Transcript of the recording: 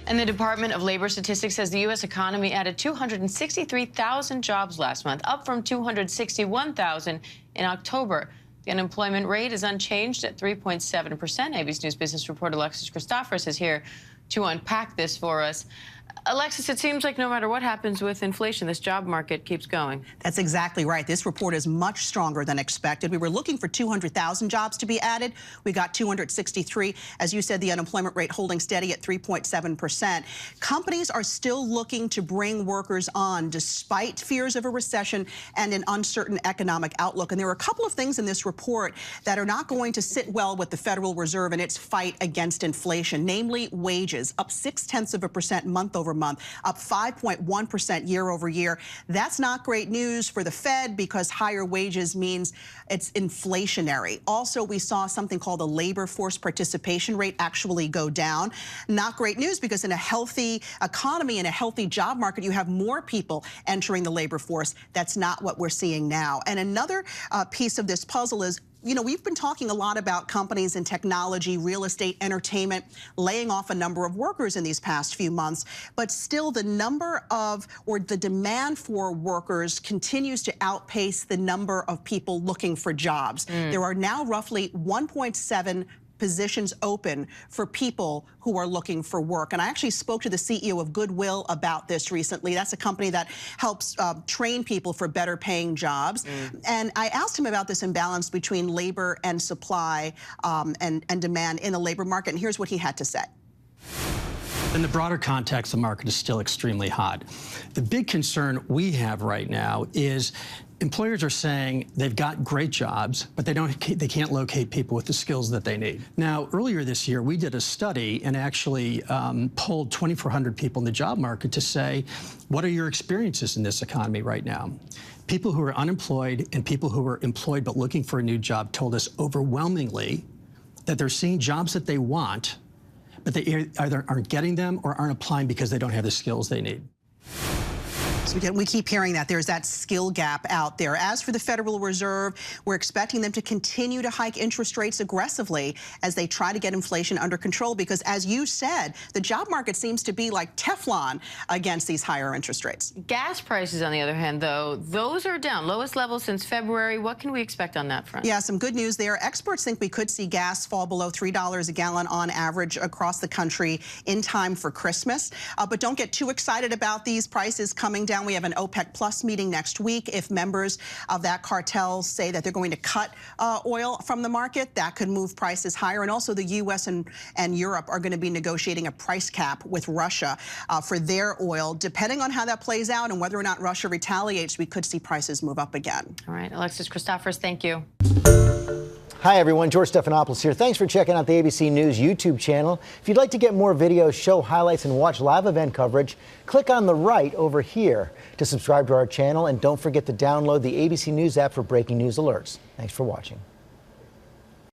And the Department of Labor Statistics says the U.S. economy added 263,000 jobs last month, up from 261,000 in October. The unemployment rate is unchanged at 3.7%. ABC News business reporter Alexis Christoforous is here to unpack this for us. Alexis, it seems like no matter what happens with inflation, this job market keeps going. That's exactly right. This report is much stronger than expected. We were looking for 200,000 jobs to be added. We got 263. As you said, the unemployment rate holding steady at 3.7%. Companies are still looking to bring workers on despite fears of a recession and an uncertain economic outlook. And there are a couple of things in this report that are not going to sit well with the Federal Reserve in its fight against inflation, namely wages, up 0.6% month over month, up 5.1% year over year. That's not great news for the Fed because higher wages means it's inflationary. Also, we saw something called the labor force participation rate actually go down. Not great news because in a healthy economy, in a healthy job market, you have more people entering the labor force. That's not what we're seeing now. And another piece of this puzzle is, you know, we've been talking a lot about companies in technology, real estate, entertainment, laying off a number of workers in these past few months. But still, the number of, or the demand for workers continues to outpace the number of people looking for jobs. There are now roughly 1.7 positions open for people who are looking for work. And I actually spoke to the CEO of Goodwill about this recently. That's a company that helps train people for better paying jobs. And I asked him about this imbalance between labor and supply and demand in the labor market. And here's what he had to say. In the broader context, the market is still extremely hot. The big concern we have right now is employers are saying they've got great jobs, but they can't locate people with the skills that they need. Now, earlier this year, we did a study and actually polled 2,400 people in the job market to say, what are your experiences in this economy right now? People who are unemployed and people who are employed but looking for a new job told us overwhelmingly that they're seeing jobs that they want, but they either aren't getting them or aren't applying because they don't have the skills they need. So we keep hearing that there's that skill gap out there. As for the Federal Reserve, we're expecting them to continue to hike interest rates aggressively as they try to get inflation under control because, as you said, the job market seems to be like Teflon against these higher interest rates. Gas prices, on the other hand, though, those are down. Lowest level since February. What can we expect on that front? Yeah, some good news there. Experts think we could see gas fall below $3 a gallon on average across the country in time for Christmas. But don't get too excited about these prices coming down. We have an OPEC Plus meeting next week. If members of that cartel say that they're going to cut oil from the market, that could move prices higher. And also the U.S. and Europe are going to be negotiating a price cap with Russia for their oil. Depending on how that plays out and whether or not Russia retaliates, we could see prices move up again. All right, Alexis Christoforous, thank you. Hi, everyone. George Stephanopoulos here. Thanks for checking out the ABC News YouTube channel. If you'd like to get more videos, show highlights, and watch live event coverage, click on the right over here to subscribe to our channel. And don't forget to download the ABC News app for breaking news alerts. Thanks for watching.